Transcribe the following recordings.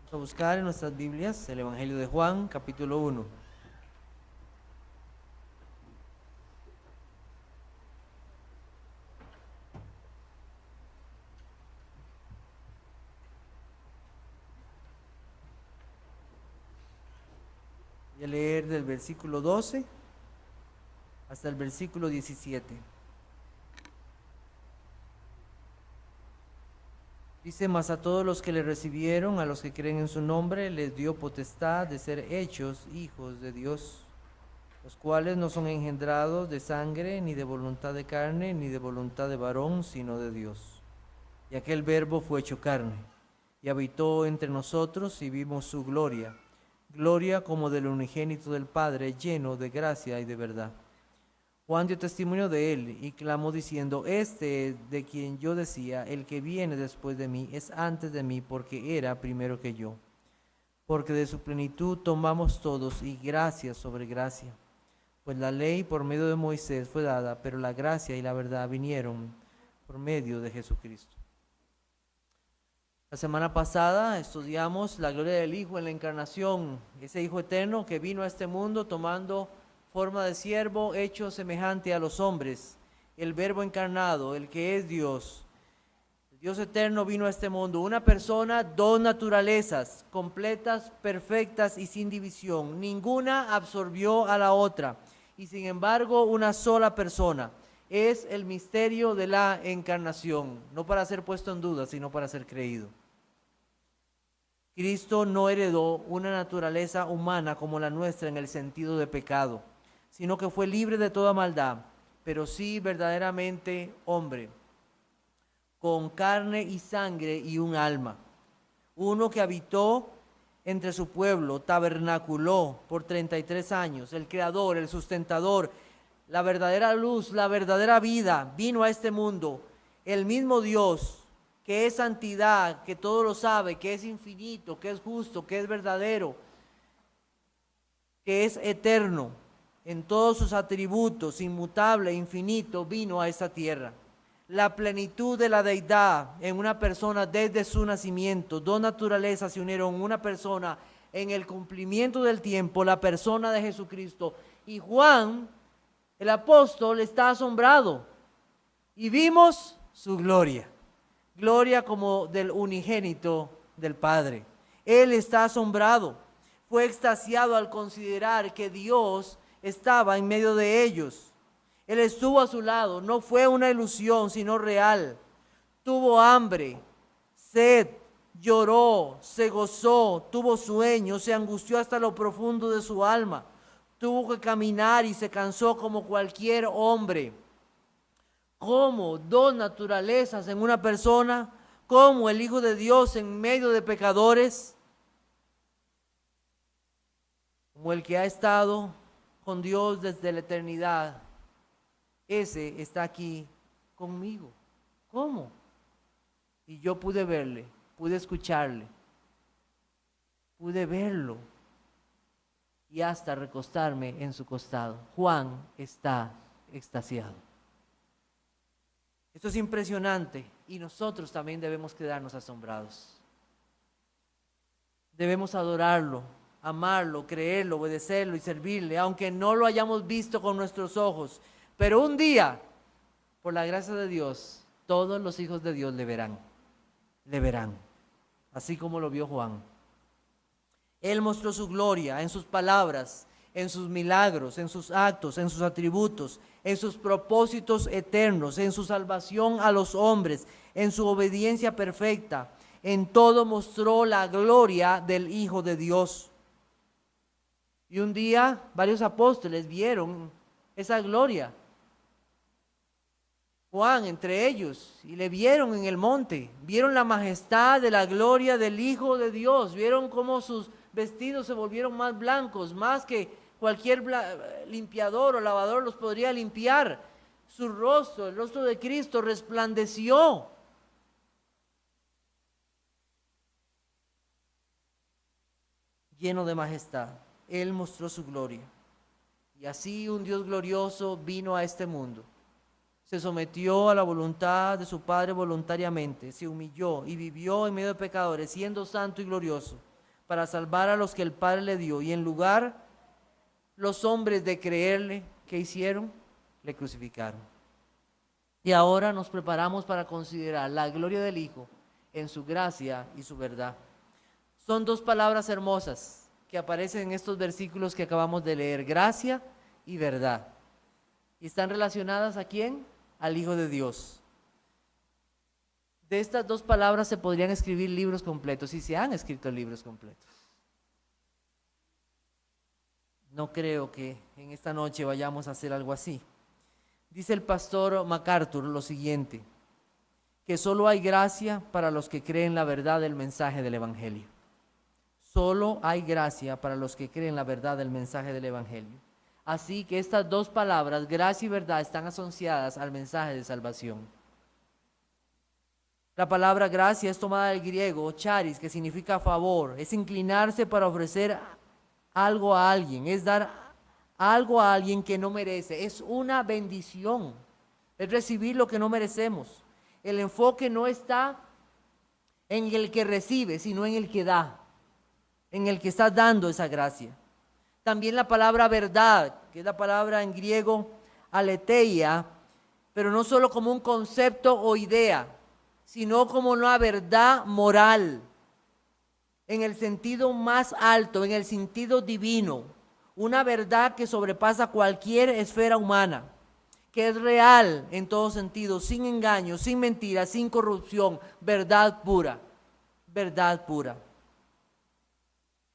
Vamos a buscar en nuestras Biblias el Evangelio de Juan, capítulo 1. Voy a leer del versículo 12 hasta el versículo 17. Dice: mas a todos los que le recibieron, a los que creen en su nombre, les dio potestad de ser hechos hijos de Dios, los cuales no son engendrados de sangre, ni de voluntad de carne, ni de voluntad de varón, sino de Dios. Y aquel Verbo fue hecho carne, y habitó entre nosotros, y vimos su gloria, gloria como del unigénito del Padre, lleno de gracia y de verdad. Juan dio testimonio de él y clamó diciendo: este es de quien yo decía, el que viene después de mí es antes de mí, porque era primero que yo. Porque de su plenitud tomamos todos, y gracia sobre gracia. Pues la ley por medio de Moisés fue dada, pero la gracia y la verdad vinieron por medio de Jesucristo. La semana pasada estudiamos la gloria del Hijo en la encarnación, ese Hijo eterno que vino a este mundo tomando forma de siervo, hecho semejante a los hombres, el Verbo encarnado, el que es Dios. El Dios eterno vino a este mundo, una persona, dos naturalezas, completas, perfectas y sin división. Ninguna absorbió a la otra, y sin embargo una sola persona. Es el misterio de la encarnación, no para ser puesto en duda, sino para ser creído. Cristo no heredó una naturaleza humana como la nuestra en el sentido de pecado, sino que fue libre de toda maldad, pero sí verdaderamente hombre, con carne y sangre y un alma. Uno que habitó entre su pueblo, tabernaculó por 33 años, el creador, el sustentador, la verdadera luz, la verdadera vida, vino a este mundo, el mismo Dios, que es santidad, que todo lo sabe, que es infinito, que es justo, que es verdadero, que es eterno en todos sus atributos, inmutable, infinito, vino a esta tierra. La plenitud de la deidad en una persona desde su nacimiento. Dos naturalezas se unieron en una persona en el cumplimiento del tiempo, la persona de Jesucristo. Y Juan, el apóstol, está asombrado. Y vimos su gloria. Gloria como del unigénito del Padre. Él está asombrado. Fue extasiado al considerar que Dios estaba en medio de ellos. Él estuvo a su lado, no fue una ilusión, sino real. Tuvo hambre, sed, lloró, se gozó, tuvo sueño, se angustió hasta lo profundo de su alma. Tuvo que caminar y se cansó como cualquier hombre. ¿Cómo dos naturalezas en una persona? ¿Cómo el Hijo de Dios en medio de pecadores? Como el que ha estado con Dios desde la eternidad, ese está aquí conmigo. ¿Cómo? Y yo pude verle, pude escucharle, pude verlo y hasta recostarme en su costado. Juan está extasiado. Esto es impresionante y nosotros también debemos quedarnos asombrados. Debemos adorarlo, amarlo, creerlo, obedecerlo y servirle, aunque no lo hayamos visto con nuestros ojos. Pero un día, por la gracia de Dios, todos los hijos de Dios le verán, así como lo vio Juan. Él mostró su gloria en sus palabras, en sus milagros, en sus actos, en sus atributos, en sus propósitos eternos, en su salvación a los hombres, en su obediencia perfecta. En todo mostró la gloria del Hijo de Dios. Y un día varios apóstoles vieron esa gloria. Juan entre ellos, y le vieron en el monte, vieron la majestad de la gloria del Hijo de Dios, vieron cómo sus vestidos se volvieron más blancos, más que cualquier limpiador o lavador los podría limpiar. Su rostro, el rostro de Cristo resplandeció. Lleno de majestad, Él mostró su gloria. Y así un Dios glorioso vino a este mundo. Se sometió a la voluntad de su Padre voluntariamente, se humilló y vivió en medio de pecadores, siendo santo y glorioso. para salvar a los que el Padre le dio, y en lugar los hombres de creerle, ¿qué hicieron? Le crucificaron. Y ahora nos preparamos para considerar la gloria del Hijo en su gracia y su verdad. Son dos palabras hermosas que aparecen en estos versículos que acabamos de leer: gracia y verdad. ¿Y están relacionadas a quién? Al Hijo de Dios. De estas dos palabras se podrían escribir libros completos, y se han escrito libros completos. No creo que en esta noche vayamos a hacer algo así. Dice el pastor MacArthur lo siguiente: que solo hay gracia para los que creen la verdad del mensaje del Evangelio. Solo hay gracia para los que creen la verdad del mensaje del Evangelio. Así que estas dos palabras, gracia y verdad, están asociadas al mensaje de salvación. La palabra gracia es tomada del griego charis, que significa favor, es inclinarse para ofrecer algo a alguien, es dar algo a alguien que no merece, es una bendición, es recibir lo que no merecemos. El enfoque no está en el que recibe, sino en el que da, en el que está dando esa gracia. También la palabra verdad, que es la palabra en griego aletheia, pero no solo como un concepto o idea, sino como una verdad moral, en el sentido más alto, en el sentido divino, una verdad que sobrepasa cualquier esfera humana, que es real en todo sentido, sin engaño, sin mentira, sin corrupción, verdad pura, verdad pura.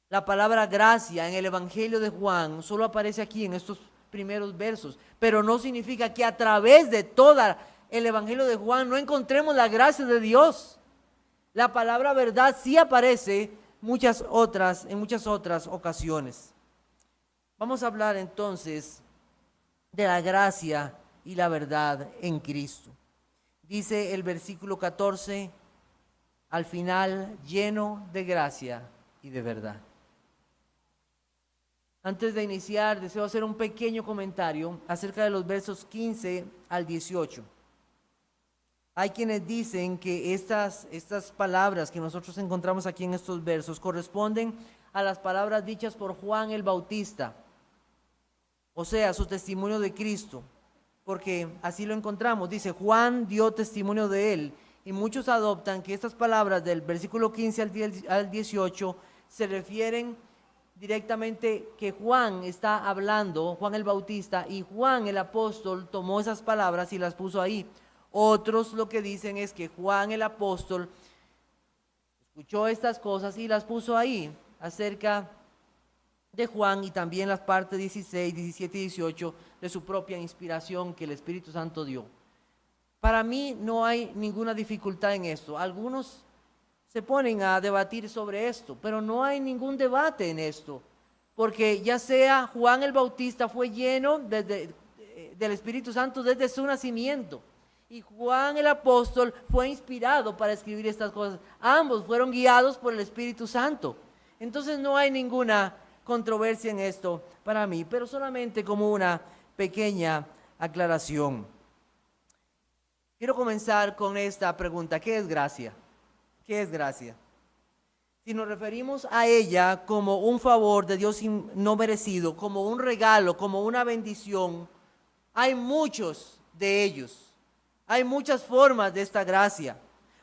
La palabra gracia en el Evangelio de Juan solo aparece aquí en estos primeros versos, pero no significa que a través de toda el Evangelio de Juan no encontremos la gracia de Dios. La palabra verdad sí aparece en muchas otras ocasiones. Vamos a hablar entonces de la gracia y la verdad en Cristo. Dice el versículo 14, al final, lleno de gracia y de verdad. Antes de iniciar, deseo hacer un pequeño comentario acerca de los versos 15 al 18. Hay quienes dicen que estas palabras que nosotros encontramos aquí en estos versos corresponden a las palabras dichas por Juan el Bautista, o sea, su testimonio de Cristo, porque así lo encontramos. Dice, Juan dio testimonio de él, y muchos adoptan que estas palabras del versículo 15 al 18 se refieren directamente que Juan está hablando, Juan el Bautista, y Juan el apóstol tomó esas palabras y las puso ahí. Otros lo que dicen es que Juan el apóstol escuchó estas cosas y las puso ahí, acerca de Juan, y también las partes 16, 17 y 18 de su propia inspiración que el Espíritu Santo dio. Para mí no hay ninguna dificultad en esto. Algunos se ponen a debatir sobre esto, pero no hay ningún debate en esto, porque ya sea Juan el Bautista fue lleno del Espíritu Santo desde su nacimiento, y Juan el apóstol fue inspirado para escribir estas cosas. Ambos fueron guiados por el Espíritu Santo. Entonces no hay ninguna controversia en esto para mí, pero solamente como una pequeña aclaración. Quiero comenzar con esta pregunta: ¿qué es gracia? ¿Qué es gracia? Si nos referimos a ella como un favor de Dios no merecido, como un regalo, como una bendición, hay muchos de ellos. Hay muchas formas de esta gracia.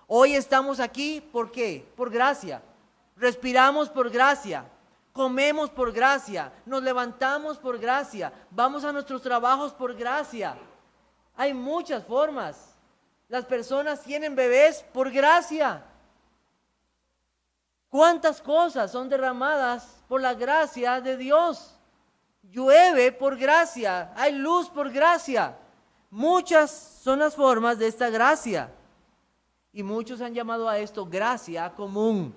Hoy estamos aquí, ¿por qué? Por gracia. Respiramos por gracia. Comemos por gracia. Nos levantamos por gracia. Vamos a nuestros trabajos por gracia. Hay muchas formas. Las personas tienen bebés por gracia. ¿Cuántas cosas son derramadas por la gracia de Dios? Llueve por gracia, hay luz por gracia. Muchas son las formas de esta gracia. Y muchos han llamado a esto gracia común.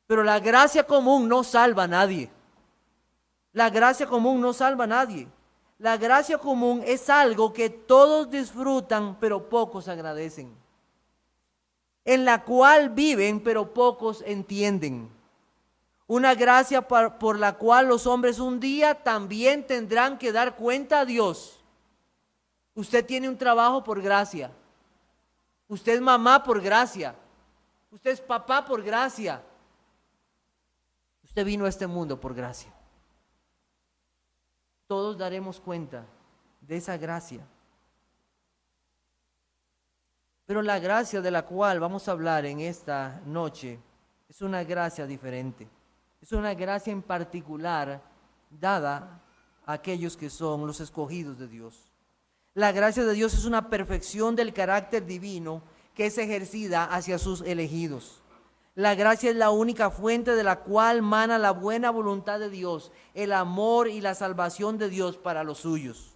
Pero la gracia común no salva a nadie. La gracia común no salva a nadie. La gracia común es algo que todos disfrutan, pero pocos agradecen, en la cual viven, pero pocos entienden. Una gracia por la cual los hombres un día también tendrán que dar cuenta a Dios. Usted tiene un trabajo por gracia. Usted es mamá por gracia. Usted es papá por gracia. Usted vino a este mundo por gracia. Todos daremos cuenta de esa gracia. Pero la gracia de la cual vamos a hablar en esta noche es una gracia diferente. Es una gracia en particular dada a aquellos que son los escogidos de Dios. La gracia de Dios es una perfección del carácter divino que es ejercida hacia sus elegidos. La gracia es la única fuente de la cual mana la buena voluntad de Dios, el amor y la salvación de Dios para los suyos.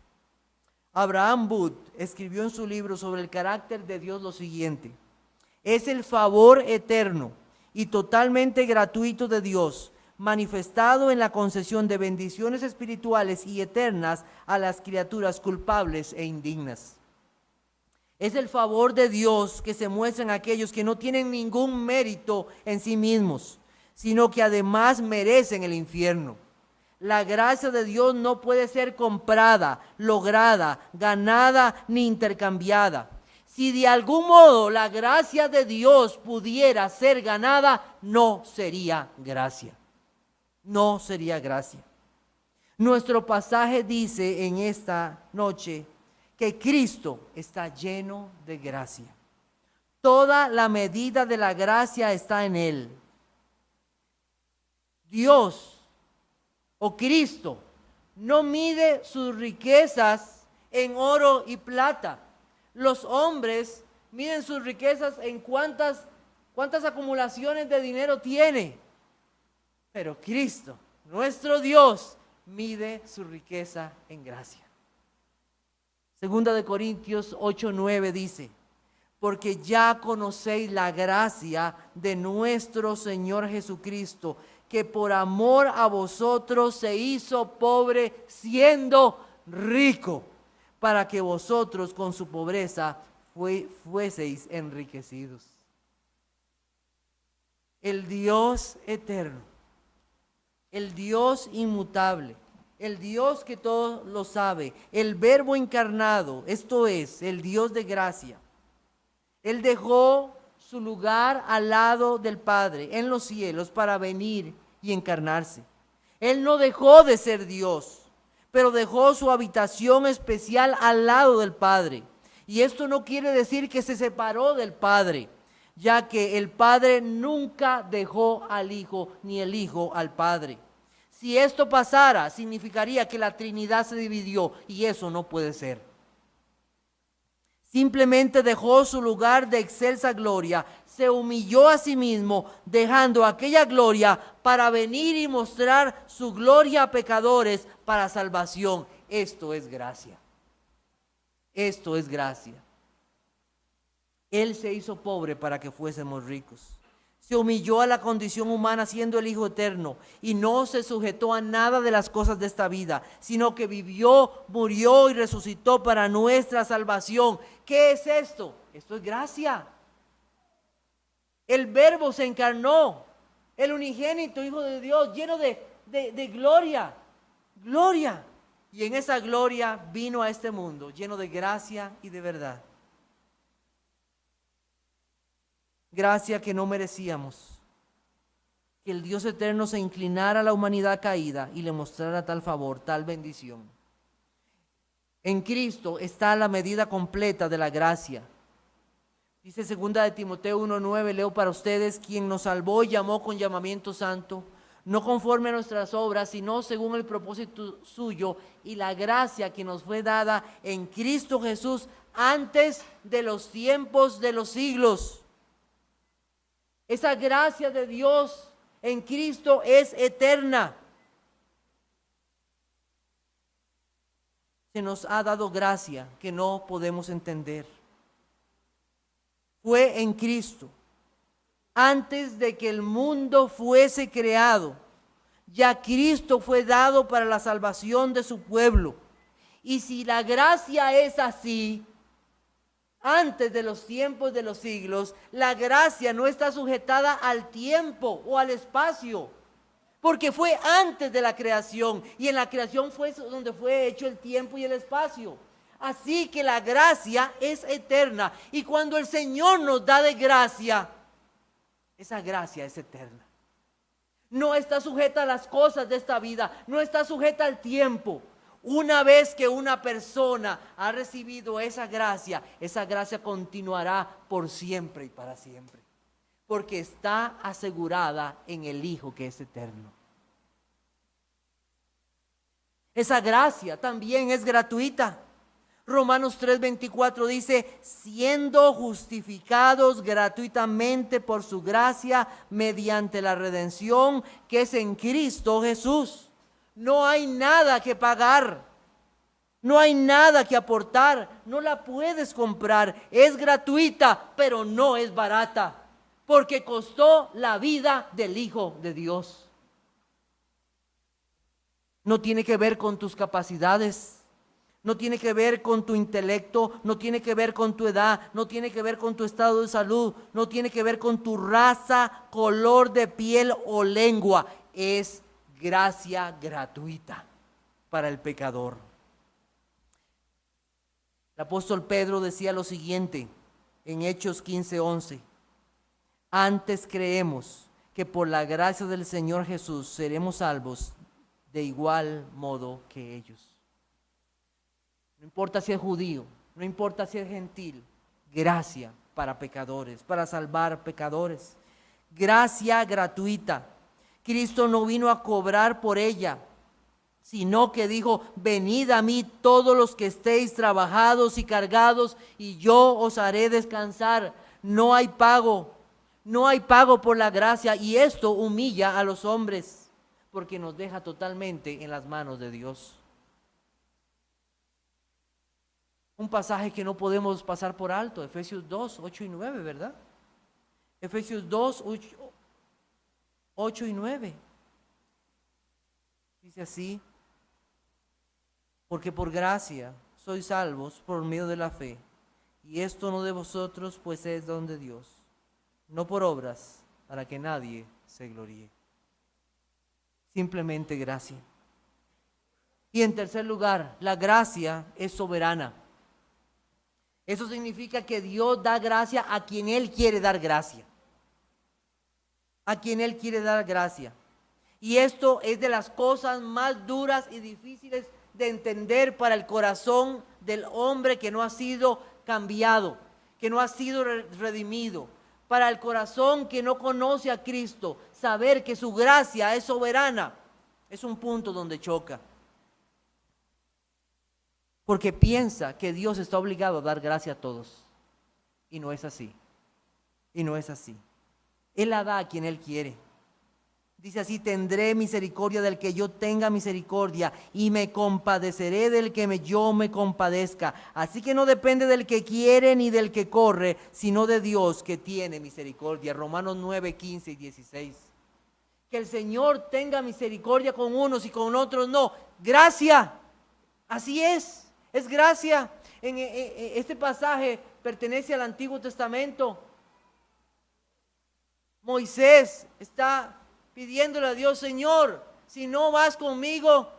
Abraham Wood escribió en su libro sobre el carácter de Dios lo siguiente: es el favor eterno y totalmente gratuito de Dios, manifestado en la concesión de bendiciones espirituales y eternas a las criaturas culpables e indignas. Es el favor de Dios que se muestra en aquellos que no tienen ningún mérito en sí mismos, sino que además merecen el infierno. La gracia de Dios no puede ser comprada, lograda, ganada ni intercambiada. Si de algún modo la gracia de Dios pudiera ser ganada, no sería gracia. No sería gracia. Nuestro pasaje dice en esta noche que Cristo está lleno de gracia. Toda la medida de la gracia está en Él. Dios o Cristo no mide sus riquezas en oro y plata. Los hombres miden sus riquezas en cuántas acumulaciones de dinero tiene. Pero Cristo, nuestro Dios, mide su riqueza en gracia. Segunda de Corintios 8:9 dice: porque ya conocéis la gracia de nuestro Señor Jesucristo, que por amor a vosotros se hizo pobre siendo rico, para que vosotros con su pobreza fueseis enriquecidos. El Dios eterno, el Dios inmutable, el Dios que todo lo sabe, el Verbo encarnado, esto es, el Dios de gracia. Él dejó su lugar al lado del Padre en los cielos para venir y encarnarse. Él no dejó de ser Dios, pero dejó su habitación especial al lado del Padre. Y esto no quiere decir que se separó del Padre, ya que el Padre nunca dejó al Hijo ni el Hijo al Padre. Si esto pasara, significaría que la Trinidad se dividió, y eso no puede ser. Simplemente dejó su lugar de excelsa gloria, se humilló a sí mismo, dejando aquella gloria para venir y mostrar su gloria a pecadores para salvación. Esto es gracia. Esto es gracia. Él se hizo pobre para que fuésemos ricos. Se humilló a la condición humana siendo el Hijo eterno y no se sujetó a nada de las cosas de esta vida, sino que vivió, murió y resucitó para nuestra salvación. ¿Qué es esto? Esto es gracia. El Verbo se encarnó, el unigénito Hijo de Dios, lleno de gloria, gloria. Y en esa gloria vino a este mundo, lleno de gracia y de verdad. Gracia que no merecíamos, que el Dios eterno se inclinara a la humanidad caída y le mostrara tal favor, tal bendición. En Cristo está la medida completa de la gracia. Dice 2 de Timoteo 1:9, leo para ustedes: quien nos salvó y llamó con llamamiento santo, no conforme a nuestras obras, sino según el propósito suyo y la gracia que nos fue dada en Cristo Jesús antes de los tiempos de los siglos. Esa gracia de Dios en Cristo es eterna. Se nos ha dado gracia que no podemos entender. Fue en Cristo, antes de que el mundo fuese creado. Ya Cristo fue dado para la salvación de su pueblo. Y si la gracia es así, antes de los tiempos de los siglos, la gracia no está sujetada al tiempo o al espacio, porque fue antes de la creación, y en la creación fue donde fue hecho el tiempo y el espacio. Así que la gracia es eterna, y cuando el Señor nos da de gracia, esa gracia es eterna. No está sujeta a las cosas de esta vida, no está sujeta al tiempo. Una vez que una persona ha recibido esa gracia continuará por siempre y para siempre, porque está asegurada en el Hijo que es eterno. Esa gracia también es gratuita. Romanos 3:24 dice, siendo justificados gratuitamente por su gracia mediante la redención que es en Cristo Jesús. No hay nada que pagar, no hay nada que aportar, no la puedes comprar. Es gratuita, pero no es barata, porque costó la vida del Hijo de Dios. No tiene que ver con tus capacidades. No tiene que ver con tu intelecto, no tiene que ver con tu edad, no tiene que ver con tu estado de salud, no tiene que ver con tu raza, color de piel o lengua. Es gracia gratuita para el pecador. El apóstol Pedro decía lo siguiente en Hechos 15:11. Antes creemos que por la gracia del Señor Jesús seremos salvos de igual modo que ellos. No importa si es judío, no importa si es gentil, gracia para pecadores, para salvar pecadores. Gracia gratuita. Cristo no vino a cobrar por ella, sino que dijo, venid a mí todos los que estéis trabajados y cargados, y yo os haré descansar. No hay pago por la gracia, y esto humilla a los hombres, porque nos deja totalmente en las manos de Dios. Un pasaje que no podemos pasar por alto, Efesios 2, 8 y 9, ¿verdad? Efesios 2, 8 y 9. Dice así, porque por gracia sois salvos por medio de la fe, y esto no de vosotros, pues es don de Dios, no por obras, para que nadie se gloríe. Simplemente gracia. Y en tercer lugar, la gracia es soberana. Eso significa que Dios da gracia a quien Él quiere dar gracia. A quien Él quiere dar gracia. Y esto es de las cosas más duras y difíciles de entender para el corazón del hombre que no ha sido cambiado, que no ha sido redimido. Para el corazón que no conoce a Cristo, saber que su gracia es soberana es un punto donde choca. Porque piensa que Dios está obligado a dar gracia a todos. Y no es así. Y no es así. Él la da a quien Él quiere. Dice así, tendré misericordia del que yo tenga misericordia y me compadeceré del que yo me compadezca. Así que no depende del que quiere ni del que corre, sino de Dios que tiene misericordia. Romanos 9, 15 y 16. Que el Señor tenga misericordia con unos y con otros no. Gracia. Así es gracia. Este pasaje pertenece al Antiguo Testamento. Moisés está pidiéndole a Dios, Señor, si no vas conmigo,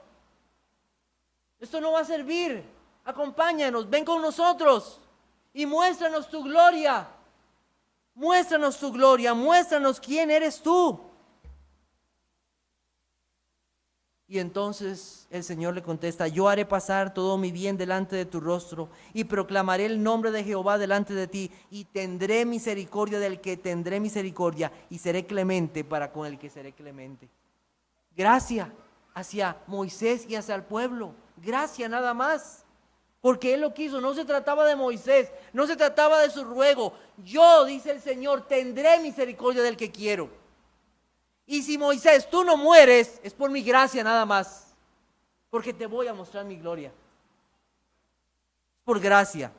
esto no va a servir. Acompáñanos, ven con nosotros y muéstranos tu gloria. Muéstranos tu gloria, muéstranos quién eres tú. Y entonces el Señor le contesta, yo haré pasar todo mi bien delante de tu rostro y proclamaré el nombre de Jehová delante de ti y tendré misericordia del que tendré misericordia y seré clemente para con el que seré clemente. Gracia hacia Moisés y hacia el pueblo. Gracia nada más. Porque Él lo quiso. No se trataba de Moisés, no se trataba de su ruego. Yo, dice el Señor, tendré misericordia del que quiero. Y si Moisés, tú no mueres, es por mi gracia nada más, porque te voy a mostrar mi gloria. Por gracia.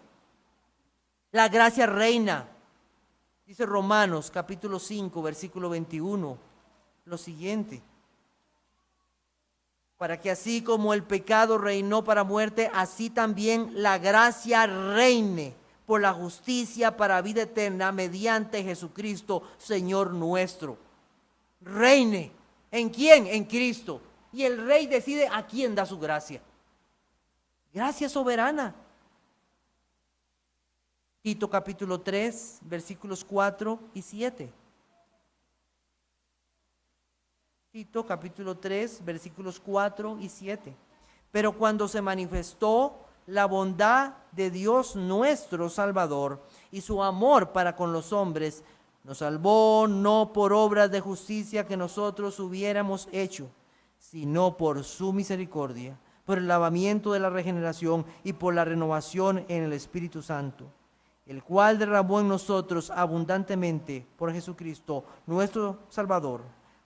La gracia reina. Dice Romanos capítulo 5, versículo 21, lo siguiente. Para que así como el pecado reinó para muerte, así también la gracia reine por la justicia para vida eterna mediante Jesucristo, Señor nuestro. Reine. ¿En quién? En Cristo. Y el Rey decide a quién da su gracia. Gracia soberana. Tito capítulo 3, versículos 4 y 7. Tito capítulo 3, versículos 4 y 7. Pero cuando se manifestó la bondad de Dios nuestro Salvador y su amor para con los hombres, nos salvó no por obras de justicia que nosotros hubiéramos hecho, sino por su misericordia, por el lavamiento de la regeneración y por la renovación en el Espíritu Santo, el cual derramó en nosotros abundantemente por Jesucristo nuestro Salvador,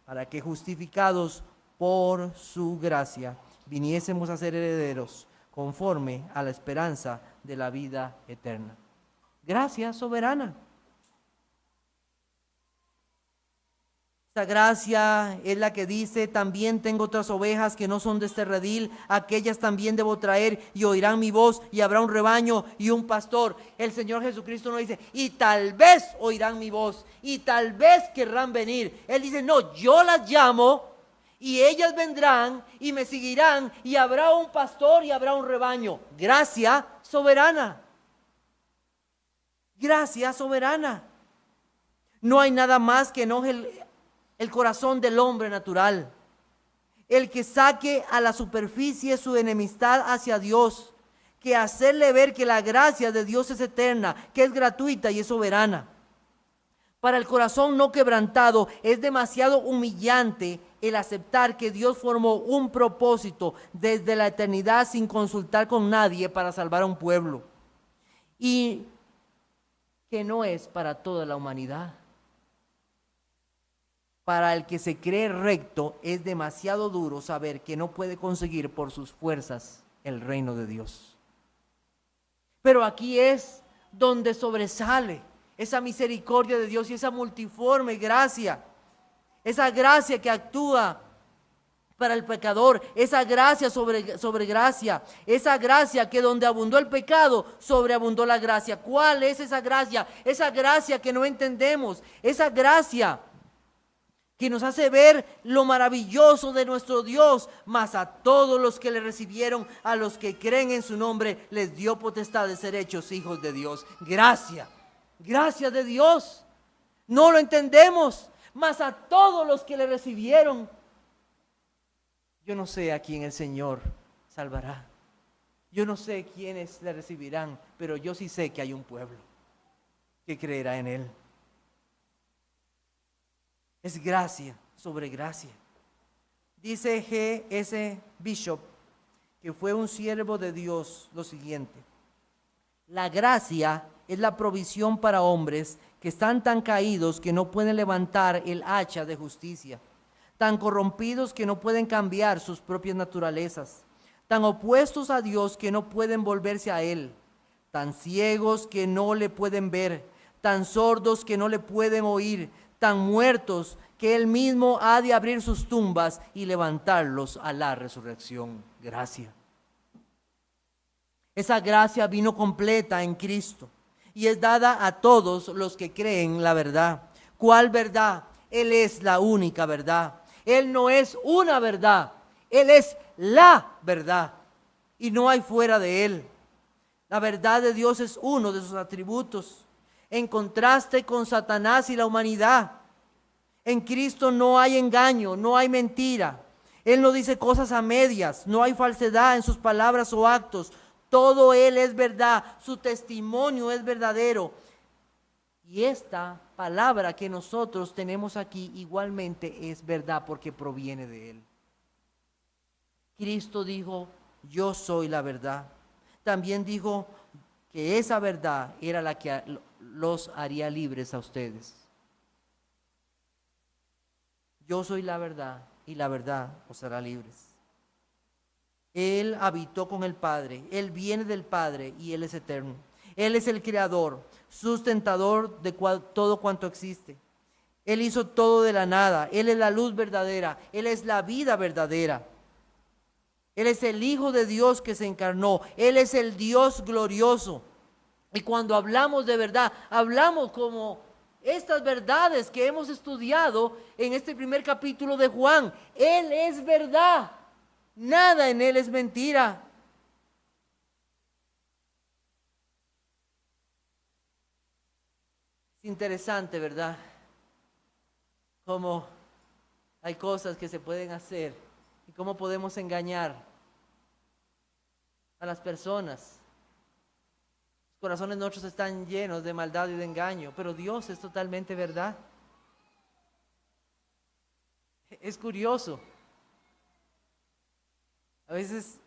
para que justificados por su gracia viniésemos a ser herederos conforme a la esperanza de la vida eterna. Gracia soberana. Esta gracia es la que dice: también tengo otras ovejas que no son de este redil, aquellas también debo traer y oirán mi voz y habrá un rebaño y un pastor. El Señor Jesucristo no dice: y tal vez oirán mi voz y tal vez querrán venir. Él dice: no, yo las llamo y ellas vendrán y me seguirán y habrá un pastor y habrá un rebaño. Gracia soberana. Gracia soberana. No hay nada más que enoje el corazón del hombre natural, el que saque a la superficie su enemistad hacia Dios, que hacerle ver que la gracia de Dios es eterna, que es gratuita y es soberana. Para el corazón no quebrantado es demasiado humillante el aceptar que Dios formó un propósito desde la eternidad sin consultar con nadie para salvar a un pueblo, y que no es para toda la humanidad. Para el que se cree recto es demasiado duro saber que no puede conseguir por sus fuerzas el reino de Dios. Pero aquí es donde sobresale esa misericordia de Dios y esa multiforme gracia. Esa gracia que actúa para el pecador, esa gracia sobre gracia, esa gracia que donde abundó el pecado, sobreabundó la gracia. ¿Cuál es esa gracia? Esa gracia que no entendemos, esa gracia que nos hace ver lo maravilloso de nuestro Dios, mas a todos los que le recibieron, a los que creen en su nombre, les dio potestad de ser hechos hijos de Dios. Gracia, gracia de Dios. No lo entendemos, mas a todos los que le recibieron. Yo no sé a quién el Señor salvará. Yo no sé quiénes le recibirán, pero yo sí sé que hay un pueblo que creerá en Él. Es gracia sobre gracia. Dice G.S. Bishop, que fue un siervo de Dios, lo siguiente: la gracia es la provisión para hombres que están tan caídos que no pueden levantar el hacha de justicia, tan corrompidos que no pueden cambiar sus propias naturalezas, tan opuestos a Dios que no pueden volverse a Él, tan ciegos que no le pueden ver, tan sordos que no le pueden oír, tan muertos que Él mismo ha de abrir sus tumbas y levantarlos a la resurrección. Gracia. Esa gracia vino completa en Cristo y es dada a todos los que creen la verdad. ¿Cuál verdad? Él es la única verdad. Él no es una verdad, Él es la verdad y no hay fuera de Él. La verdad de Dios es uno de sus atributos, en contraste con Satanás y la humanidad. En Cristo no hay engaño, no hay mentira. Él no dice cosas a medias, no hay falsedad en sus palabras o actos. Todo Él es verdad, su testimonio es verdadero. Y esta palabra que nosotros tenemos aquí igualmente es verdad porque proviene de Él. Cristo dijo: yo soy la verdad. También dijo que esa verdad era la que los haría libres a ustedes. Yo soy la verdad y la verdad os hará libres. Él habitó con el Padre, Él viene del Padre y Él es eterno. Él es el creador, sustentador de todo cuanto existe. Él hizo todo de la nada, Él es la luz verdadera, Él es la vida verdadera. Él es el Hijo de Dios que se encarnó, Él es el Dios glorioso. Y cuando hablamos de verdad, hablamos como estas verdades que hemos estudiado en este primer capítulo de Juan. Él es verdad, nada en Él es mentira. Es interesante, ¿verdad? Como hay cosas que se pueden hacer y cómo podemos engañar a las personas. Los corazones nuestros están llenos de maldad y de engaño, pero Dios es totalmente verdad. Es curioso. A veces,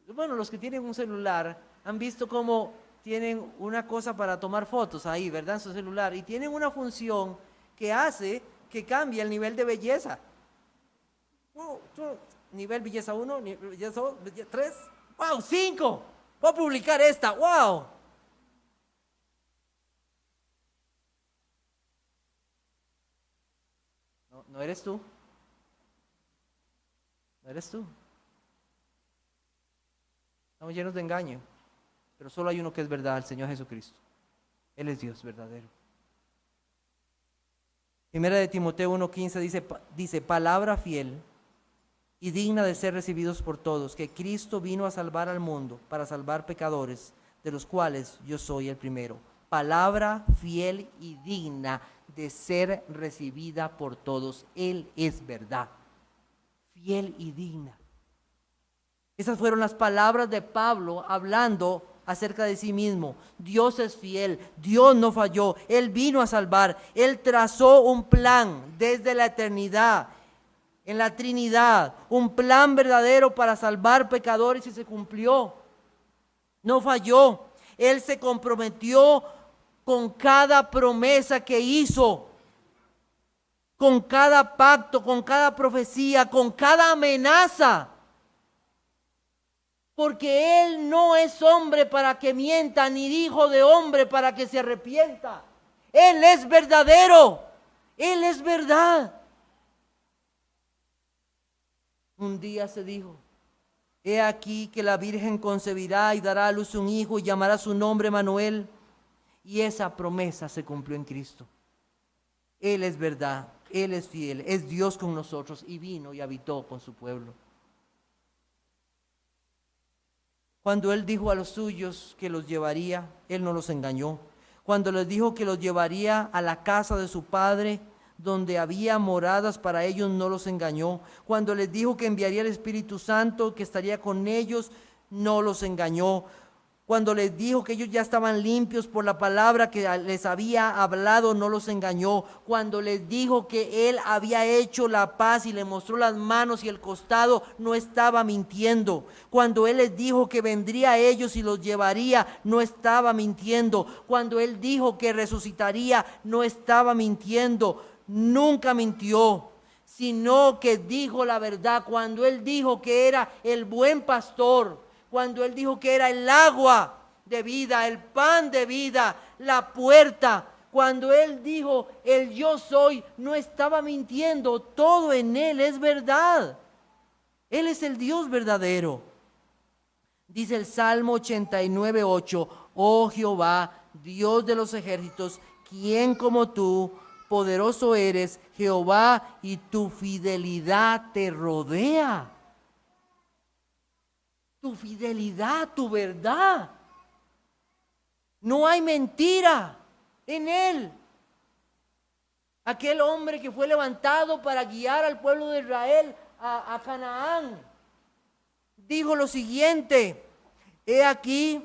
bueno, los que tienen un celular han visto cómo tienen una cosa para tomar fotos ahí, ¿verdad? En su celular, y tienen una función que hace que cambie el nivel de belleza. Nivel belleza 1, nivel belleza 2, belleza 3, ¡wow! 5. Voy a publicar esta, ¡wow! No eres tú. No eres tú. Estamos llenos de engaño, pero solo hay uno que es verdad, el Señor Jesucristo. Él es Dios verdadero. Primera de Timoteo 1:15 dice, palabra fiel y digna de ser recibidos por todos, que Cristo vino a salvar al mundo, para salvar pecadores, de los cuales yo soy el primero. Palabra fiel y digna de ser recibida por todos. Él es verdad. Fiel y digna. Esas fueron las palabras de Pablo hablando acerca de sí mismo. Dios es fiel, Dios no falló, Él vino a salvar, Él trazó un plan desde la eternidad, en la Trinidad, un plan verdadero para salvar pecadores y se cumplió. No falló, Él se comprometió con cada promesa que hizo, con cada pacto, con cada profecía, con cada amenaza. Porque Él no es hombre para que mienta, ni hijo de hombre para que se arrepienta. Él es verdadero. Él es verdad. Un día se dijo, he aquí que la Virgen concebirá y dará a luz un hijo y llamará su nombre Manuel. Y esa promesa se cumplió en Cristo. Él es verdad, Él es fiel, es Dios con nosotros y vino y habitó con su pueblo. Cuando Él dijo a los suyos que los llevaría, Él no los engañó. Cuando les dijo que los llevaría a la casa de su Padre, donde había moradas para ellos, no los engañó. Cuando les dijo que enviaría el Espíritu Santo, que estaría con ellos, no los engañó. Cuando les dijo que ellos ya estaban limpios por la palabra que les había hablado, no los engañó. Cuando les dijo que Él había hecho la paz y le mostró las manos y el costado, no estaba mintiendo. Cuando Él les dijo que vendría a ellos y los llevaría, no estaba mintiendo. Cuando Él dijo que resucitaría, no estaba mintiendo. Nunca mintió, sino que dijo la verdad. Cuando Él dijo que era el buen pastor, cuando Él dijo que era el agua de vida, el pan de vida, la puerta, cuando Él dijo el yo soy, no estaba mintiendo, todo en Él es verdad. Él es el Dios verdadero. Dice el Salmo 89:8, oh Jehová, Dios de los ejércitos, ¿quién como tú? Poderoso eres, Jehová, y tu fidelidad te rodea. Tu fidelidad, tu verdad. No hay mentira en Él. Aquel hombre que fue levantado para guiar al pueblo de Israel a Canaán, dijo lo siguiente, he aquí,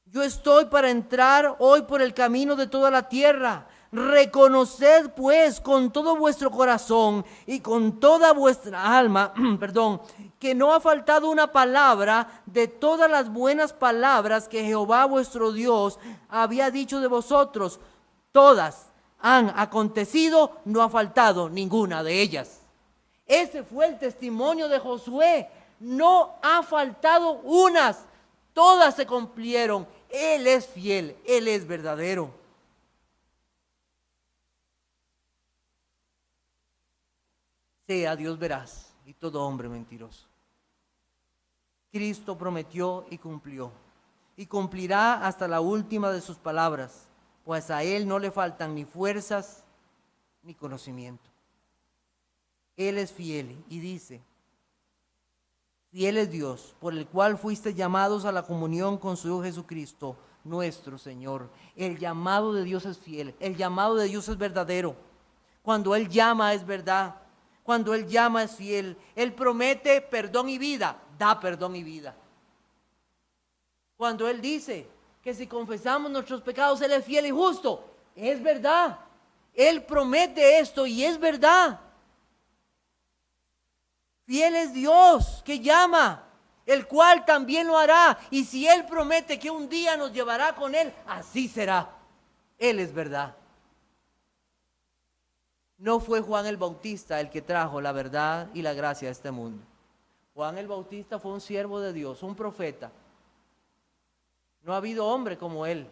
yo estoy para entrar hoy por el camino de toda la tierra. Reconoced pues con todo vuestro corazón y con toda vuestra alma, que no ha faltado una palabra de todas las buenas palabras que Jehová vuestro Dios había dicho de vosotros. Todas han acontecido, no ha faltado ninguna de ellas. Ese fue el testimonio de Josué. No ha faltado unas, todas se cumplieron. Él es fiel, Él es verdadero. Sea Dios veraz y todo hombre mentiroso. Cristo prometió y cumplió, y cumplirá hasta la última de sus palabras, pues a Él no le faltan ni fuerzas ni conocimiento. Él es fiel y dice, fiel es Dios, por el cual fuiste llamados a la comunión con su Hijo Jesucristo, nuestro Señor. El llamado de Dios es fiel, el llamado de Dios es verdadero. Cuando Él llama es verdad. Cuando Él llama es fiel. Él promete perdón y vida, da perdón y vida. Cuando Él dice que si confesamos nuestros pecados, Él es fiel y justo, es verdad. Él promete esto y es verdad. Fiel es Dios que llama, el cual también lo hará. Y si Él promete que un día nos llevará con Él, así será. Él es verdad. No fue Juan el Bautista el que trajo la verdad y la gracia a este mundo. Juan el Bautista fue un siervo de Dios, un profeta. No ha habido hombre como él.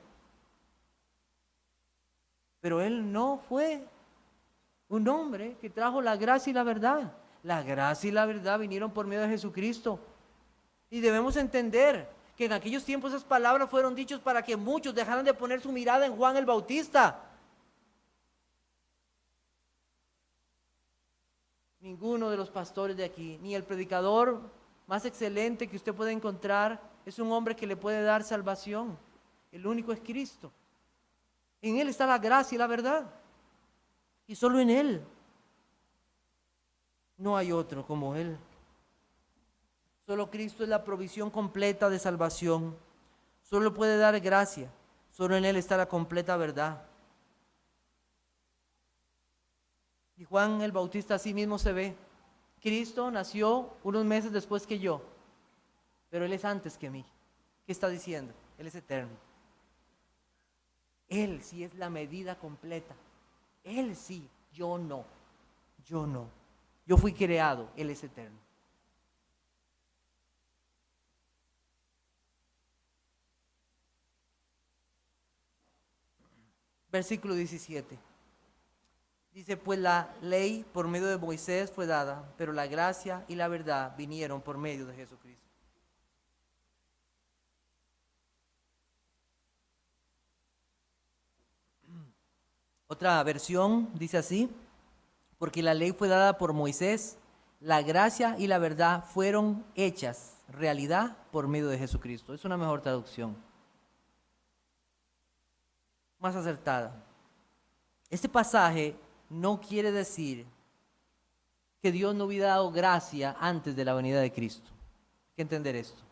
Pero él no fue un hombre que trajo la gracia y la verdad. La gracia y la verdad vinieron por medio de Jesucristo. Y debemos entender que en aquellos tiempos esas palabras fueron dichas para que muchos dejaran de poner su mirada en Juan el Bautista. Ninguno de los pastores de aquí, ni el predicador más excelente que usted puede encontrar, es un hombre que le puede dar salvación. El único es Cristo. En Él está la gracia y la verdad. Y solo en Él. No hay otro como Él. Solo Cristo es la provisión completa de salvación. Solo puede dar gracia. Solo en Él está la completa verdad. Y Juan el Bautista así mismo se ve. Cristo nació unos meses después que yo, pero Él es antes que mí. ¿Qué está diciendo? Él es eterno. Él sí es la medida completa. Él sí, yo no. Yo no. Yo fui creado, Él es eterno. Versículo 17. Dice, pues la ley por medio de Moisés fue dada, pero la gracia y la verdad vinieron por medio de Jesucristo. Otra versión dice así, porque la ley fue dada por Moisés, la gracia y la verdad fueron hechas realidad por medio de Jesucristo. Es una mejor traducción, más acertada. Este pasaje no quiere decir que Dios no hubiera dado gracia antes de la venida de Cristo. Hay que entender esto.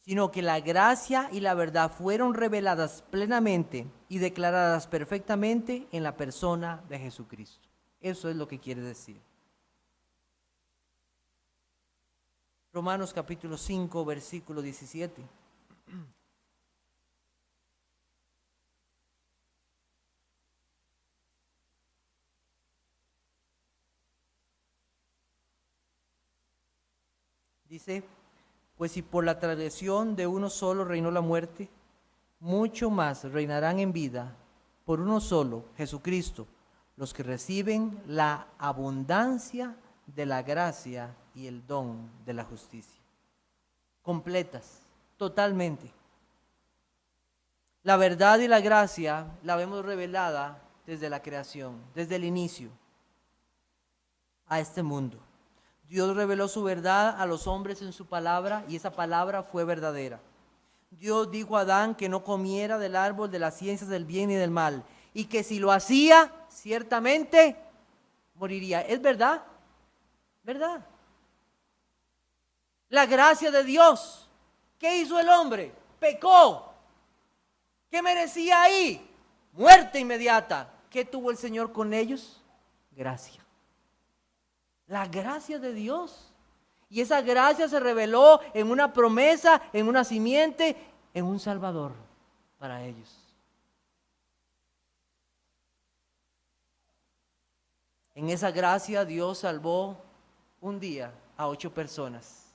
Sino que la gracia y la verdad fueron reveladas plenamente y declaradas perfectamente en la persona de Jesucristo. Eso es lo que quiere decir. Romanos capítulo 5, versículo 17. Dice, pues si por la transgresión de uno solo reinó la muerte, mucho más reinarán en vida por uno solo, Jesucristo, los que reciben la abundancia de la gracia y el don de la justicia. Completas, totalmente. La verdad y la gracia la vemos revelada desde la creación, desde el inicio, a este mundo. Dios reveló su verdad a los hombres en su palabra y esa palabra fue verdadera. Dios dijo a Adán que no comiera del árbol de las ciencias del bien y del mal y que si lo hacía, ciertamente moriría. ¿Es verdad? ¿Verdad? La gracia de Dios. ¿Qué hizo el hombre? Pecó. ¿Qué merecía ahí? Muerte inmediata. ¿Qué tuvo el Señor con ellos? Gracia. La gracia de Dios. Y esa gracia se reveló en una promesa, en una simiente, en un Salvador para ellos. En esa gracia Dios salvó un día a 8 personas.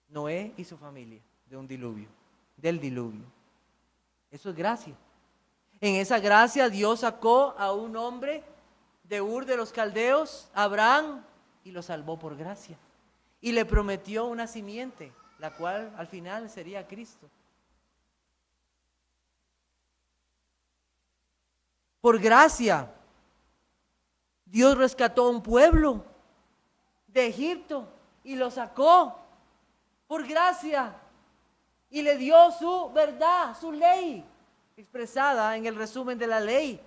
Noé y su familia de un diluvio, del diluvio. Eso es gracia. En esa gracia Dios sacó a un hombre de Ur de los Caldeos, Abraham, y lo salvó por gracia. Y le prometió una simiente, la cual al final sería Cristo. Por gracia, Dios rescató a un pueblo de Egipto y lo sacó por gracia. Y le dio su verdad, su ley, expresada en el resumen de la ley.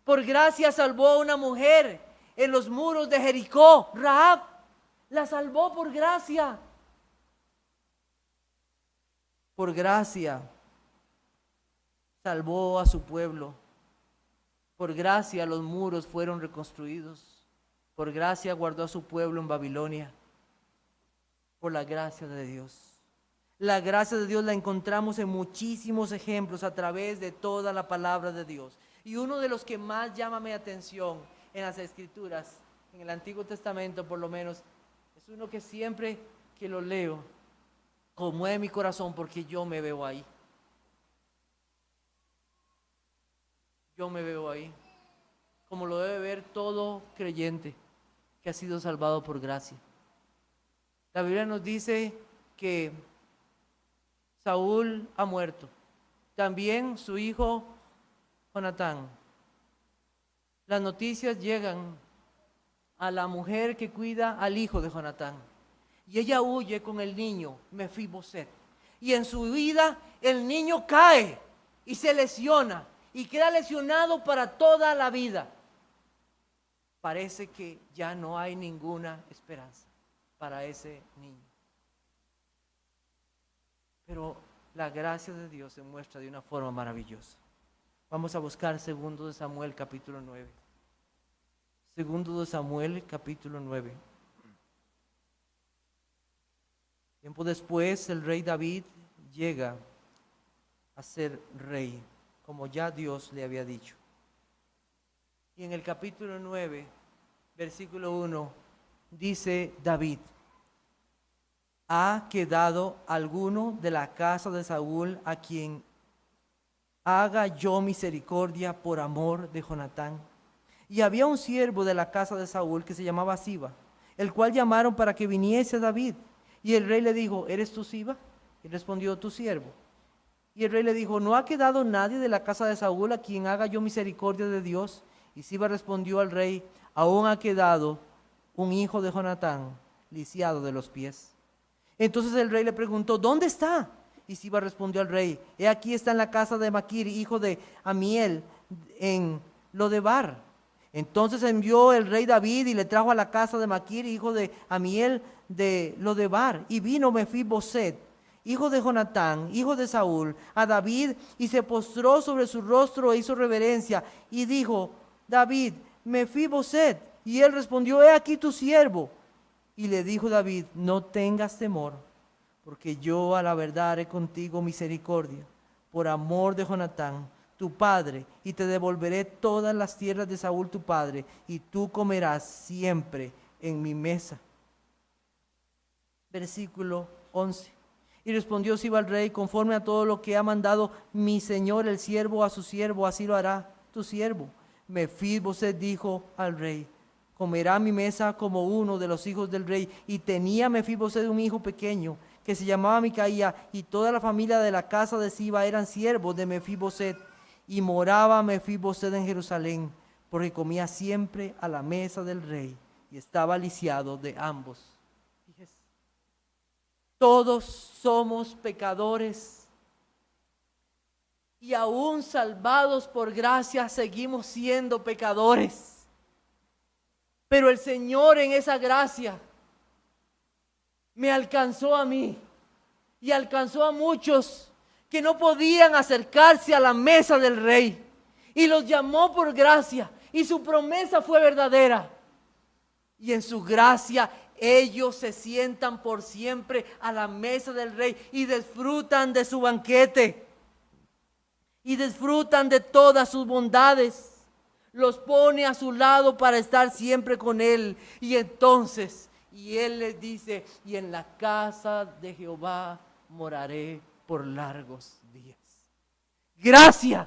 Por gracia salvó a una mujer en los muros de Jericó. Rahab la salvó por gracia. Por gracia salvó a su pueblo. Por gracia los muros fueron reconstruidos. Por gracia guardó a su pueblo en Babilonia. Por la gracia de Dios. La gracia de Dios la encontramos en muchísimos ejemplos a través de toda la palabra de Dios. Y uno de los que más llama mi atención en las Escrituras, en el Antiguo Testamento por lo menos, es uno que siempre que lo leo, conmueve mi corazón porque yo me veo ahí. Yo me veo ahí, como lo debe ver todo creyente que ha sido salvado por gracia. La Biblia nos dice que Saúl ha muerto, también su hijo Jonatán. Las noticias llegan a la mujer que cuida al hijo de Jonatán y ella huye con el niño Mefiboset, y en su vida el niño cae y se lesiona y queda lesionado para toda la vida. Parece que ya no hay ninguna esperanza para ese niño. Pero la gracia de Dios se muestra de una forma maravillosa. Vamos a buscar 2 Samuel capítulo 9. 2 Samuel capítulo 9. Tiempo después el rey David llega a ser rey, como ya Dios le había dicho. Y en el capítulo 9, versículo 1, dice David: ¿ha quedado alguno de la casa de Saúl a quien haga yo misericordia por amor de Jonatán? Y había un siervo de la casa de Saúl que se llamaba Siba, el cual llamaron para que viniese a David. Y el rey le dijo: ¿eres tú Siba? Y respondió: tu siervo. Y el rey le dijo: ¿no ha quedado nadie de la casa de Saúl a quien haga yo misericordia de Dios? Y Siba respondió al rey: aún ha quedado un hijo de Jonatán, lisiado de los pies. Entonces el rey le preguntó: ¿dónde está? Y Siba respondió al rey: he aquí está en la casa de Maquir, hijo de Amiel, en Lodebar. Entonces envió el rey David y le trajo a la casa de Maquir, hijo de Amiel, de Lodebar. Y vino Mefiboset, hijo de Jonatán, hijo de Saúl, a David, y se postró sobre su rostro e hizo reverencia. Y dijo David: Mefiboset. Y él respondió: he aquí tu siervo. Y le dijo David: no tengas temor, porque yo a la verdad haré contigo misericordia, por amor de Jonatán, tu padre, y te devolveré todas las tierras de Saúl tu padre, y tú comerás siempre en mi mesa. Versículo 11. Y respondió Siba al rey: conforme a todo lo que ha mandado mi señor el siervo a su siervo, así lo hará tu siervo. Mefiboset dijo al rey: comerá mi mesa como uno de los hijos del rey. Y tenía Mefiboset un hijo pequeño que se llamaba Micaía, y toda la familia de la casa de Siba eran siervos de Mefiboset. Y moraba Mefiboset en Jerusalén, porque comía siempre a la mesa del rey, y estaba lisiado de ambos. Fíjese, todos somos pecadores, y aún salvados por gracia seguimos siendo pecadores. Pero el Señor en esa gracia me alcanzó a mí y alcanzó a muchos que no podían acercarse a la mesa del rey, y los llamó por gracia, y su promesa fue verdadera. Y en su gracia ellos se sientan por siempre a la mesa del rey y disfrutan de su banquete y disfrutan de todas sus bondades. Los pone a su lado para estar siempre con él. Y entonces, y él les dice: y en la casa de Jehová moraré por largos días. Gracia,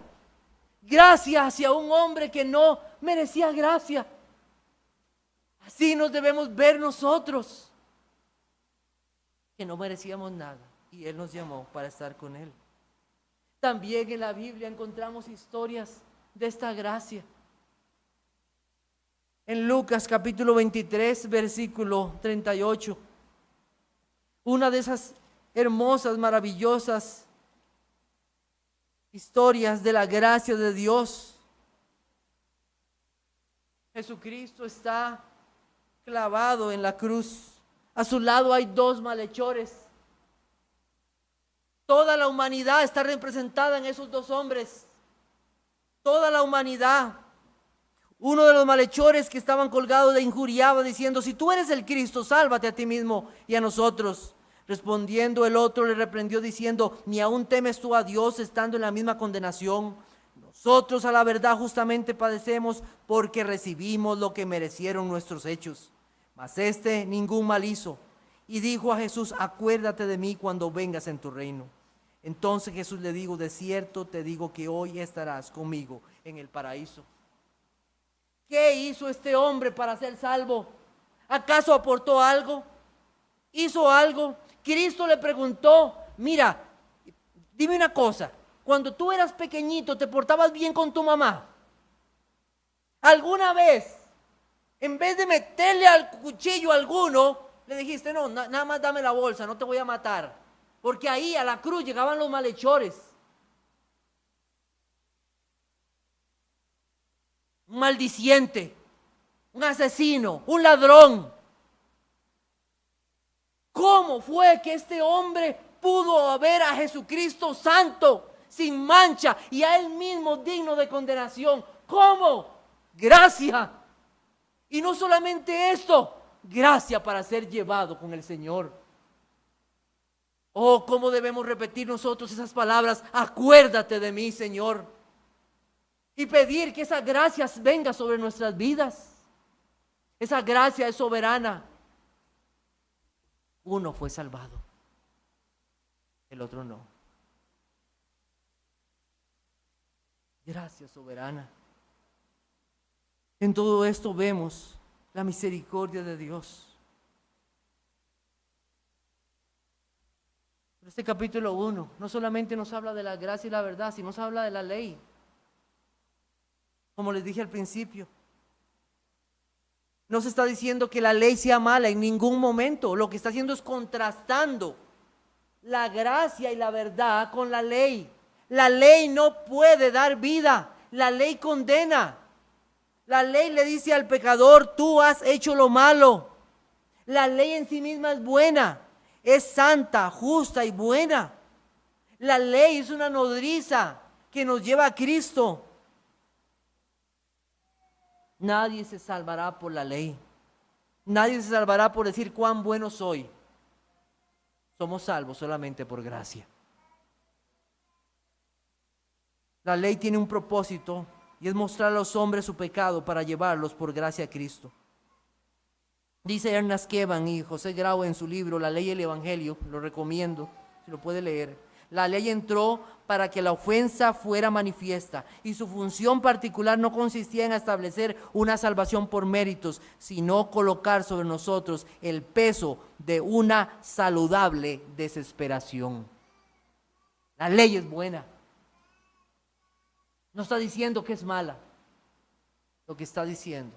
gracia hacia un hombre que no merecía gracia. Así nos debemos ver nosotros, que no merecíamos nada, y él nos llamó para estar con él. También en la Biblia encontramos historias de esta gracia. En Lucas capítulo 23, versículo 38, una de esas hermosas, maravillosas historias de la gracia de Dios. Jesucristo está clavado en la cruz. A su lado hay dos malhechores. Toda la humanidad está representada en esos dos hombres. Toda la humanidad. Uno de los malhechores que estaban colgados le injuriaba diciendo: si tú eres el Cristo, sálvate a ti mismo y a nosotros. Respondiendo el otro le reprendió diciendo: ni aún temes tú a Dios estando en la misma condenación. Nosotros a la verdad justamente padecemos porque recibimos lo que merecieron nuestros hechos. Mas este ningún mal hizo. Y dijo a Jesús: acuérdate de mí cuando vengas en tu reino. Entonces Jesús le dijo: de cierto te digo que hoy estarás conmigo en el paraíso. ¿Qué hizo este hombre para ser salvo? ¿Acaso aportó algo? ¿Hizo algo? Cristo le preguntó: mira, dime una cosa, cuando tú eras pequeñito, ¿te portabas bien con tu mamá? ¿Alguna vez, en vez de meterle al cuchillo a alguno, le dijiste: no, nada más dame la bolsa, no te voy a matar? Porque ahí a la cruz llegaban los malhechores. Un maldiciente, un asesino, un ladrón. ¿Cómo fue que este hombre pudo ver a Jesucristo santo, sin mancha, y a él mismo digno de condenación? ¿Cómo? Gracia. Y no solamente esto, gracia para ser llevado con el Señor. Oh, cómo debemos repetir nosotros esas palabras: acuérdate de mí, Señor. Y pedir que esa gracia venga sobre nuestras vidas. Esa gracia es soberana. Uno fue salvado, el otro no. Gracia soberana. En todo esto vemos la misericordia de Dios. Este capítulo 1 no solamente nos habla de la gracia y la verdad, sino nos habla de la ley. Como les dije al principio, no se está diciendo que la ley sea mala en ningún momento. Lo que está haciendo es contrastando la gracia y la verdad con la ley. La ley no puede dar vida, la ley condena. La ley le dice al pecador: tú has hecho lo malo. La ley en sí misma es buena, es santa, justa y buena. La ley es una nodriza que nos lleva a Cristo. Nadie se salvará por la ley. Nadie se salvará por decir cuán bueno soy. Somos salvos solamente por gracia. La ley tiene un propósito, y es mostrar a los hombres su pecado para llevarlos por gracia a Cristo. Dice Ernest Kevan y José Grau en su libro La Ley y el Evangelio, lo recomiendo, si lo puede leer. La ley entró para que la ofensa fuera manifiesta, y su función particular no consistía en establecer una salvación por méritos, sino colocar sobre nosotros el peso de una saludable desesperación. La ley es buena. No está diciendo que es mala. Lo que está diciendo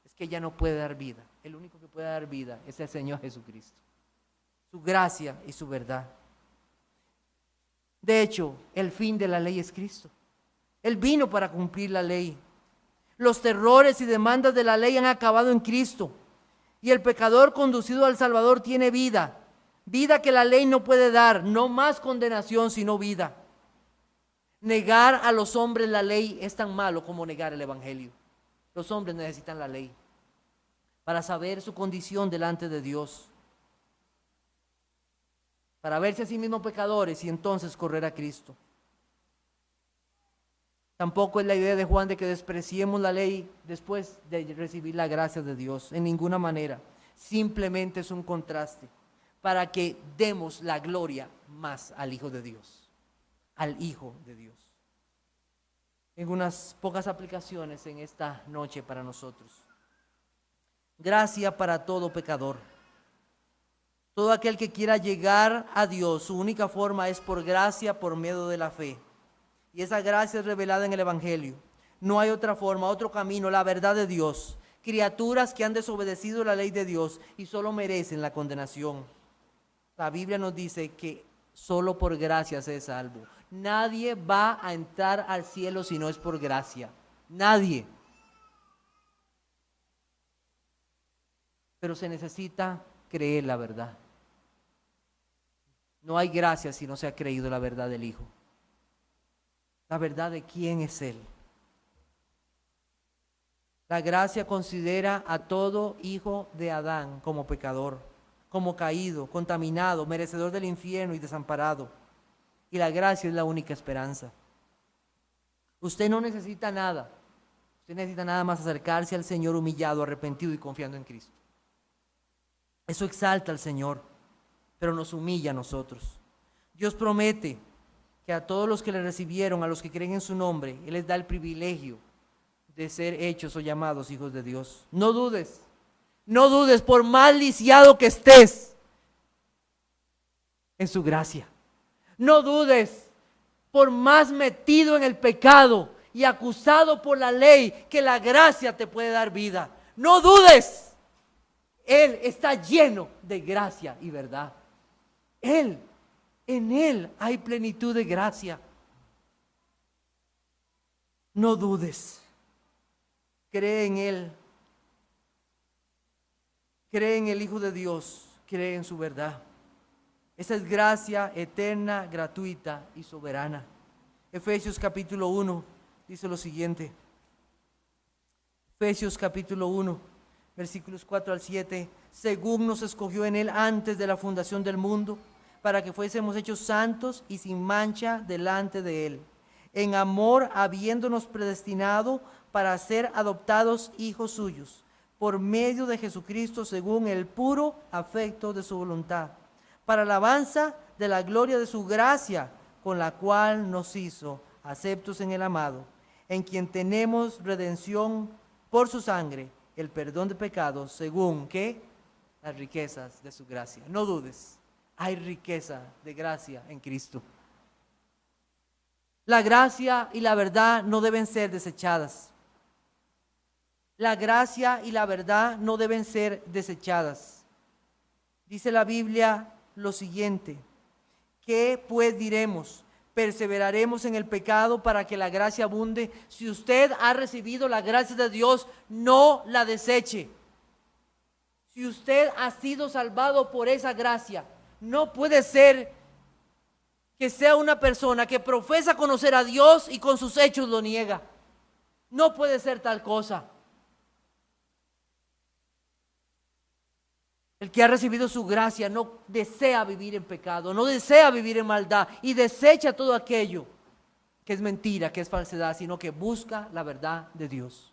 es que ella no puede dar vida. El único que puede dar vida es el Señor Jesucristo. Su gracia y su verdad. De hecho, el fin de la ley es Cristo. Él vino para cumplir la ley. Los terrores y demandas de la ley han acabado en Cristo. Y el pecador conducido al Salvador tiene vida. Vida que la ley no puede dar. No más condenación, sino vida. Negar a los hombres la ley es tan malo como negar el Evangelio. Los hombres necesitan la ley para saber su condición delante de Dios, para verse a sí mismos pecadores y entonces correr a Cristo. Tampoco es la idea de Juan de que despreciemos la ley después de recibir la gracia de Dios, en ninguna manera. Simplemente es un contraste para que demos la gloria más al Hijo de Dios, al Hijo de Dios. En unas pocas aplicaciones en esta noche para nosotros. Gracia para todo pecador. Todo aquel que quiera llegar a Dios, su única forma es por gracia, por medio de la fe. Y esa gracia es revelada en el Evangelio. No hay otra forma, otro camino, la verdad de Dios. Criaturas que han desobedecido la ley de Dios y solo merecen la condenación. La Biblia nos dice que solo por gracia se es salvo. Nadie va a entrar al cielo si no es por gracia. Nadie. pero se necesita creer la verdad. No hay gracia si no se ha creído la verdad del Hijo. La verdad de quién es Él. La gracia considera a todo hijo de Adán como pecador, como caído, contaminado, merecedor del infierno y desamparado. Y la gracia es la única esperanza. Usted no necesita nada. Usted necesita nada más acercarse al Señor humillado, arrepentido y confiando en Cristo. Eso exalta al Señor, pero nos humilla a nosotros. Dios promete que a todos los que le recibieron, a los que creen en su nombre, Él les da el privilegio de ser hechos o llamados hijos de Dios. No dudes, no dudes, por más lisiado que estés en su gracia. No dudes, por más metido en el pecado y acusado por la ley, que la gracia te puede dar vida. No dudes, Él está lleno de gracia y verdad. En Él hay plenitud de gracia. No dudes. Cree en Él. Cree en el Hijo de Dios. Cree en su verdad. Esa es gracia eterna, gratuita y soberana. Efesios capítulo 1 dice lo siguiente. Efesios capítulo 1, versículos 4 al 7. Según nos escogió en Él antes de la fundación del mundo, para que fuésemos hechos santos y sin mancha delante de Él, en amor habiéndonos predestinado para ser adoptados hijos suyos, por medio de Jesucristo según el puro afecto de su voluntad, para alabanza de la gloria de su gracia, con la cual nos hizo aceptos en el amado, en quien tenemos redención por su sangre, el perdón de pecados, según que las riquezas de su gracia. No dudes, hay riqueza de gracia en Cristo. La gracia y la verdad no deben ser desechadas. La gracia y la verdad no deben ser desechadas. Dice la Biblia lo siguiente: ¿qué pues diremos? ¿Perseveraremos en el pecado para que la gracia abunde? Si usted ha recibido la gracia de Dios, no la deseche. Si usted ha sido salvado por esa gracia, no puede ser que sea una persona que profesa conocer a Dios y con sus hechos lo niega. No puede ser tal cosa. El que ha recibido su gracia no desea vivir en pecado, no desea vivir en maldad y desecha todo aquello que es mentira, que es falsedad, sino que busca la verdad de Dios.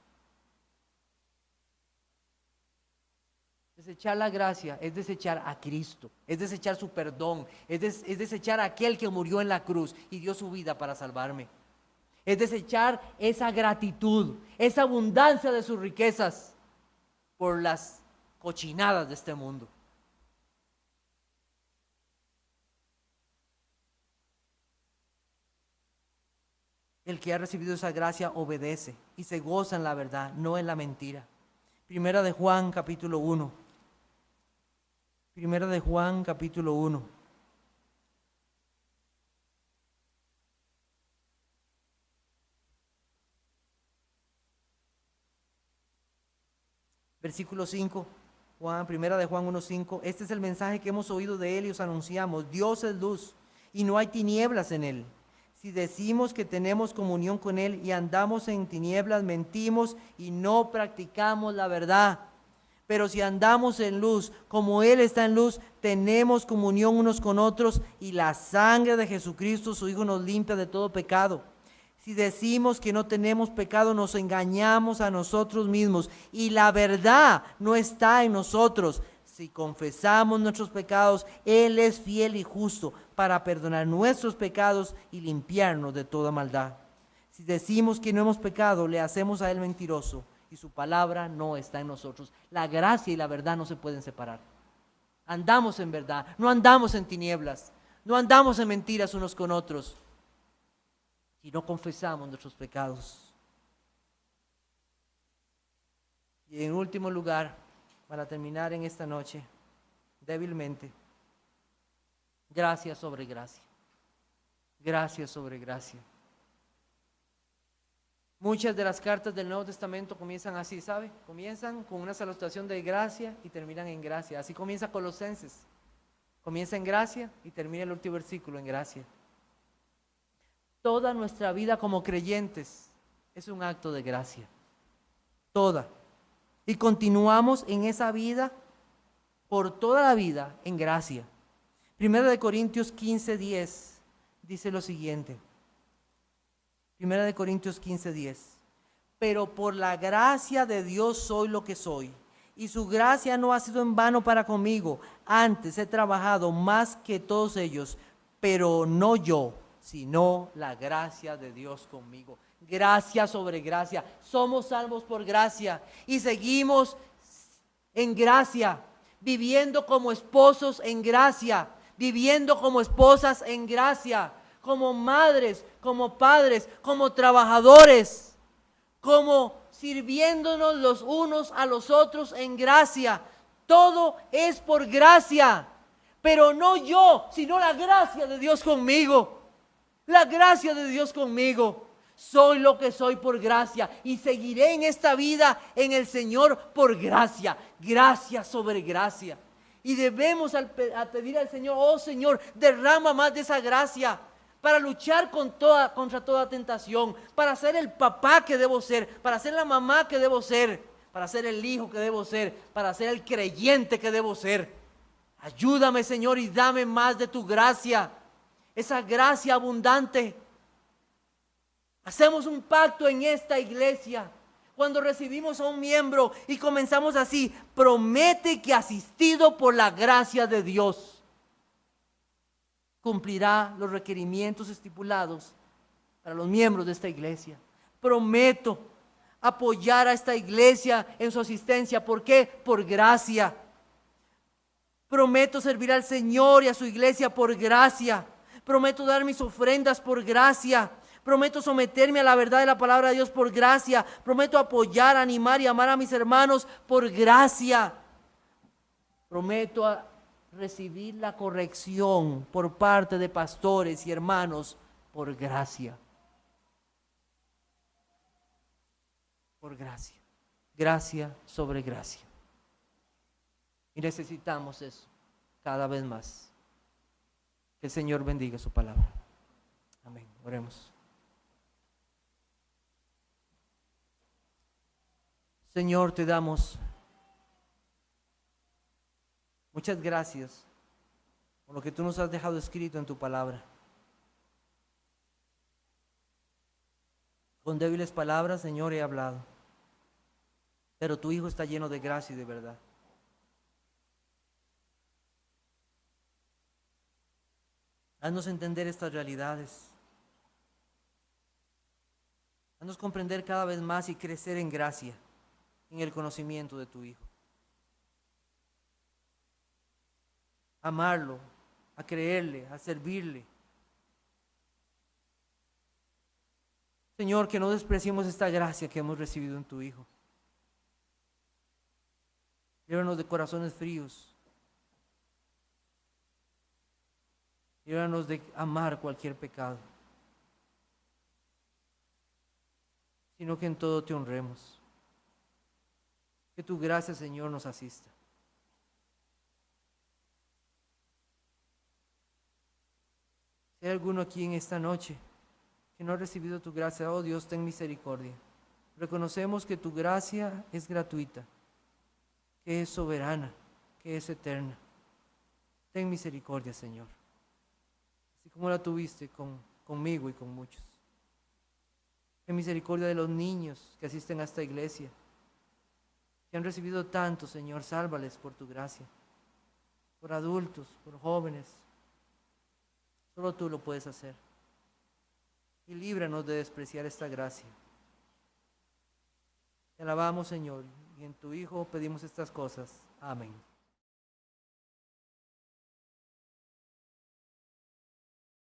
Desechar la gracia es desechar a Cristo, es desechar su perdón, es desechar a aquel que murió en la cruz y dio su vida para salvarme. Es desechar esa gratitud, esa abundancia de sus riquezas por las cochinadas de este mundo. El que ha recibido esa gracia obedece y se goza en la verdad, no en la mentira. Primera de Juan capítulo 1. Primera de Juan capítulo 1. Versículo 5. Primera de Juan 1:5. Este es el mensaje que hemos oído de Él y os anunciamos. Dios es luz y no hay tinieblas en Él. Si decimos que tenemos comunión con Él y andamos en tinieblas, mentimos y no practicamos la verdad. Pero si andamos en luz, como Él está en luz, tenemos comunión unos con otros y la sangre de Jesucristo, su Hijo, nos limpia de todo pecado. Si decimos que no tenemos pecado, nos engañamos a nosotros mismos y la verdad no está en nosotros. Si confesamos nuestros pecados, Él es fiel y justo para perdonar nuestros pecados y limpiarnos de toda maldad. Si decimos que no hemos pecado, le hacemos a Él mentiroso y su palabra no está en nosotros. La gracia y la verdad no se pueden separar. Andamos en verdad, no andamos en tinieblas, no andamos en mentiras unos con otros. Si no confesamos nuestros pecados. Y en último lugar, para terminar en esta noche, débilmente, gracia sobre gracia. Gracia sobre gracia. Muchas de las cartas del Nuevo Testamento comienzan así, ¿sabe? Comienzan con una salutación de gracia y terminan en gracia. Así comienza Colosenses. Comienza en gracia y termina el último versículo en gracia. Toda nuestra vida como creyentes es un acto de gracia. Toda. Y continuamos en esa vida por toda la vida en gracia. Primera de Corintios 15:10 dice lo siguiente. Primera de Corintios 15:10. Pero por la gracia de Dios soy lo que soy, y su gracia no ha sido en vano para conmigo. Antes he trabajado más que todos ellos, pero no yo, sino la gracia de Dios conmigo. Gracia sobre gracia. Somos salvos por gracia y seguimos en gracia, viviendo como esposos en gracia, viviendo como esposas en gracia, como madres, como padres, como trabajadores, como sirviéndonos los unos a los otros en gracia. Todo es por gracia, pero no yo, sino la gracia de Dios conmigo. La gracia de Dios conmigo. Soy lo que soy por gracia y seguiré en esta vida en el Señor por gracia. Gracia sobre gracia. Y debemos pedir al Señor, oh Señor, derrama más de esa gracia para luchar contra toda tentación, para ser el papá que debo ser, para ser la mamá que debo ser, para ser el hijo que debo ser, para ser el creyente que debo ser. Ayúdame, Señor, y dame más de tu gracia, esa gracia abundante. Hacemos un pacto en esta iglesia. Cuando recibimos a un miembro y comenzamos así, promete que asistido por la gracia de Dios, cumplirá los requerimientos estipulados para los miembros de esta iglesia. Prometo apoyar a esta iglesia en su asistencia. ¿Por qué? Por gracia. Prometo servir al Señor y a su iglesia por gracia. Prometo dar mis ofrendas por gracia. Prometo someterme a la verdad de la palabra de Dios por gracia. Prometo apoyar, animar y amar a mis hermanos por gracia. Prometo recibir la corrección por parte de pastores y hermanos por gracia. Por gracia. Gracia sobre gracia. Y necesitamos eso cada vez más. Que el Señor bendiga su palabra. Amén. Oremos. Señor, te damos muchas gracias por lo que tú nos has dejado escrito en tu palabra. Con débiles palabras, Señor, he hablado, pero tu Hijo está lleno de gracia y de verdad. Haznos entender estas realidades. Haznos comprender cada vez más y crecer en gracia, en el conocimiento de tu Hijo. Amarlo, a creerle, a servirle. Señor, que no despreciemos esta gracia que hemos recibido en tu Hijo. Líbranos de corazones fríos. Líbranos de amar cualquier pecado, sino que en todo te honremos. Que tu gracia, Señor, nos asista. Si hay alguno aquí en esta noche que no ha recibido tu gracia, oh Dios, ten misericordia. Reconocemos que tu gracia es gratuita, que es soberana, que es eterna. Ten misericordia, Señor, así como la tuviste conmigo y con muchos. Ten misericordia de los niños que asisten a esta iglesia, que han recibido tanto, Señor, sálvales por tu gracia. Por adultos, por jóvenes, solo tú lo puedes hacer. Y líbranos de despreciar esta gracia. Te alabamos, Señor, y en tu Hijo pedimos estas cosas. Amén.